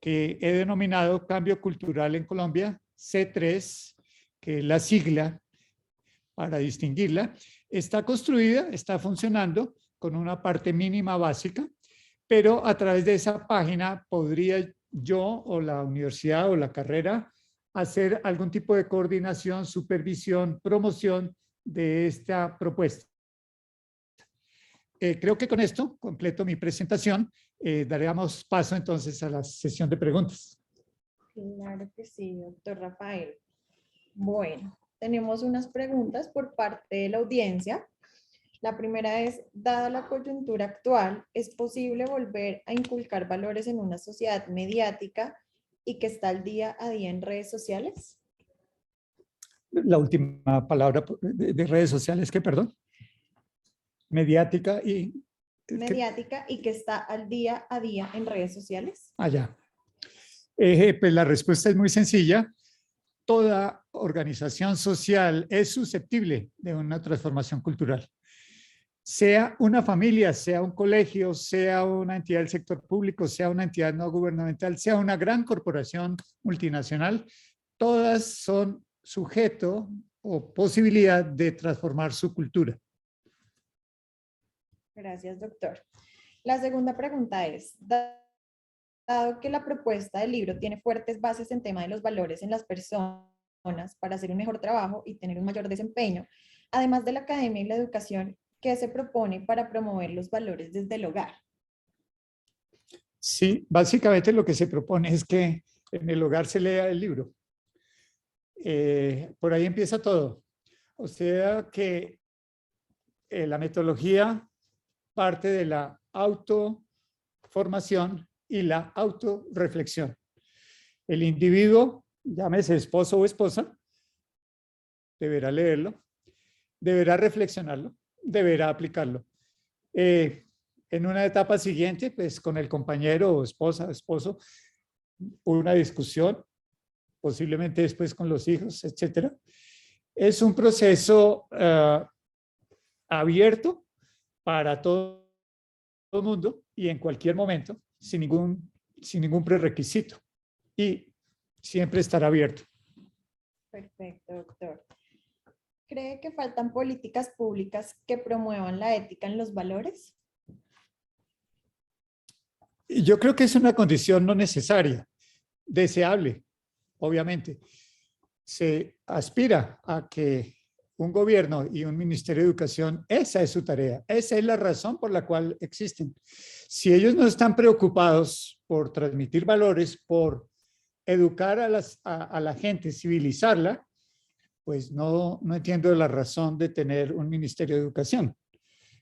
que he denominado Cambio Cultural en Colombia, C3, que es la sigla para distinguirla. Está construida, está funcionando con una parte mínima básica, pero a través de esa página podría yo o la universidad o la carrera hacer algún tipo de coordinación, supervisión, promoción de esta propuesta. Creo que con esto completo mi presentación. Daremos paso entonces a la sesión de preguntas. Claro que sí, doctor Rafael. Bueno, tenemos unas preguntas por parte de la audiencia. La primera es, dada la coyuntura actual, ¿es posible volver a inculcar valores en una sociedad mediática y que está al día a día en redes sociales? La última palabra de redes sociales, ¿qué, perdón? Mediática y... Mediática y que está al día a día en redes sociales. Allá. Pues la respuesta es muy sencilla. Toda organización social es susceptible de una transformación cultural. Sea una familia, sea un colegio, sea una entidad del sector público, sea una entidad no gubernamental, sea una gran corporación multinacional, todas son sujeto o posibilidad de transformar su cultura. Gracias, doctor. La segunda pregunta es, dado que la propuesta del libro tiene fuertes bases en tema de los valores en las personas para hacer un mejor trabajo y tener un mayor desempeño, además de la academia y la educación, ¿qué se propone para promover los valores desde el hogar? Sí, básicamente lo que se propone es que en el hogar se lea el libro. Por ahí empieza todo. O sea que la metodología parte de la autoformación y la autorreflexión. El individuo, llámese esposo o esposa, deberá leerlo, deberá reflexionarlo, deberá aplicarlo. En una etapa siguiente, pues con el compañero o esposa, esposo, una discusión, posiblemente después con los hijos, etcétera. Es un proceso abierto para todo el mundo y en cualquier momento, sin ningún prerequisito. Y siempre estará abierto. Perfecto, doctor. ¿Cree que faltan políticas públicas que promuevan la ética en los valores? Yo creo que es una condición no necesaria, deseable, obviamente. Se aspira a que un gobierno y un ministerio de educación, esa es su tarea, esa es la razón por la cual existen. Si ellos no están preocupados por transmitir valores, por educar a la gente, civilizarla, pues no entiendo la razón de tener un ministerio de educación.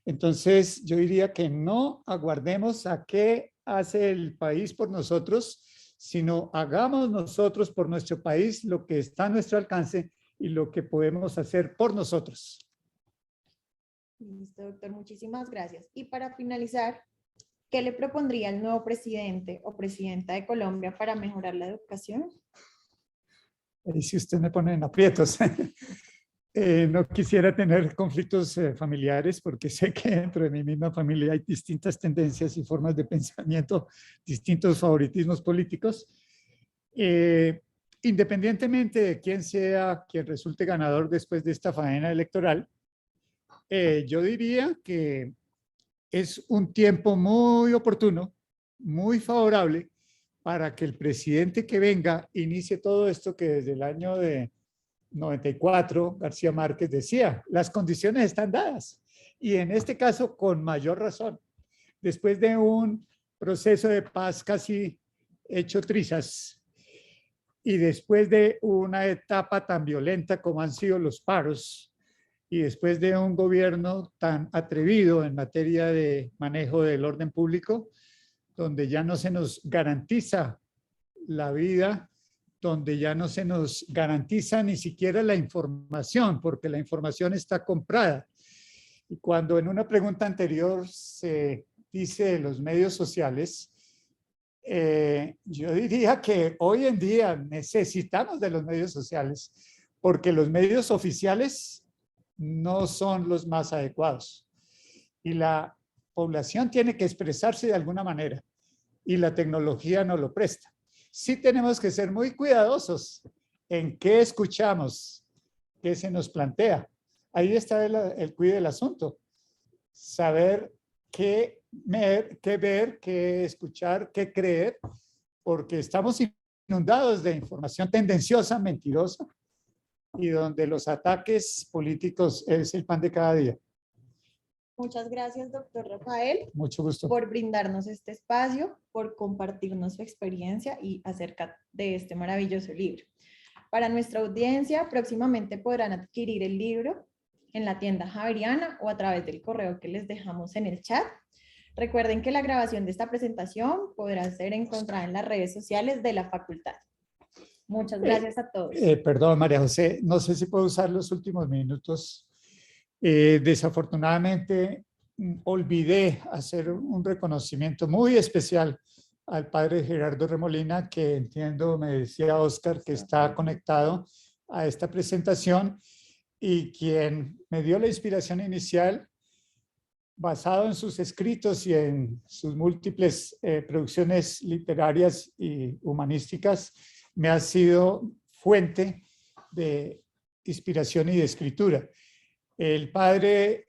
Entonces, yo diría que no aguardemos a qué hace el país por nosotros, sino hagamos nosotros por nuestro país lo que está a nuestro alcance y lo que podemos hacer por nosotros. Listo, doctor, muchísimas gracias. Y para finalizar, ¿qué le propondría el nuevo presidente o presidenta de Colombia para mejorar la educación? Y si usted me pone en aprietos, no quisiera tener conflictos familiares porque sé que dentro de mi misma familia hay distintas tendencias y formas de pensamiento, distintos favoritismos políticos. Independientemente de quién sea quien resulte ganador después de esta faena electoral, yo diría que es un tiempo muy oportuno, muy favorable para que el presidente que venga inicie todo esto que desde el año de 94 García Márquez decía, las condiciones están dadas y en este caso con mayor razón. Después de un proceso de paz casi hecho trizas, y después de una etapa tan violenta como han sido los paros, y después de un gobierno tan atrevido en materia de manejo del orden público, donde ya no se nos garantiza la vida, donde ya no se nos garantiza ni siquiera la información, porque la información está comprada. Y cuando en una pregunta anterior se dice de los medios sociales, yo diría que hoy en día necesitamos de los medios sociales, porque los medios oficiales no son los más adecuados. Y la población tiene que expresarse de alguna manera, y la tecnología no lo presta. Sí tenemos que ser muy cuidadosos en qué escuchamos, qué se nos plantea. Ahí está el cuide del asunto. Saber qué ver, qué escuchar, qué creer, porque estamos inundados de información tendenciosa, mentirosa, y donde los ataques políticos es el pan de cada día. Muchas gracias, doctor Rafael, Mucho gusto. por brindarnos este espacio, por compartirnos su experiencia y acerca de este maravilloso libro. Para nuestra audiencia, próximamente podrán adquirir el libro en la tienda Javeriana o a través del correo que les dejamos en el chat. Recuerden que la grabación de esta presentación podrá ser encontrada en las redes sociales de la facultad. Muchas gracias a todos. Perdón, María José, no sé si puedo usar los últimos minutos. Desafortunadamente, olvidé hacer un reconocimiento muy especial al padre Gerardo Remolina, que entiendo, me decía Oscar, que está conectado a esta presentación y quien me dio la inspiración inicial basado en sus escritos y en sus múltiples producciones literarias y humanísticas, me ha sido fuente de inspiración y de escritura. El padre,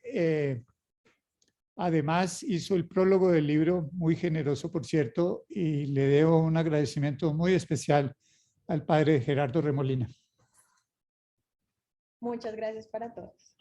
además, hizo el prólogo del libro, muy generoso, por cierto, y le debo un agradecimiento muy especial al padre Gerardo Remolina. Muchas gracias para todos.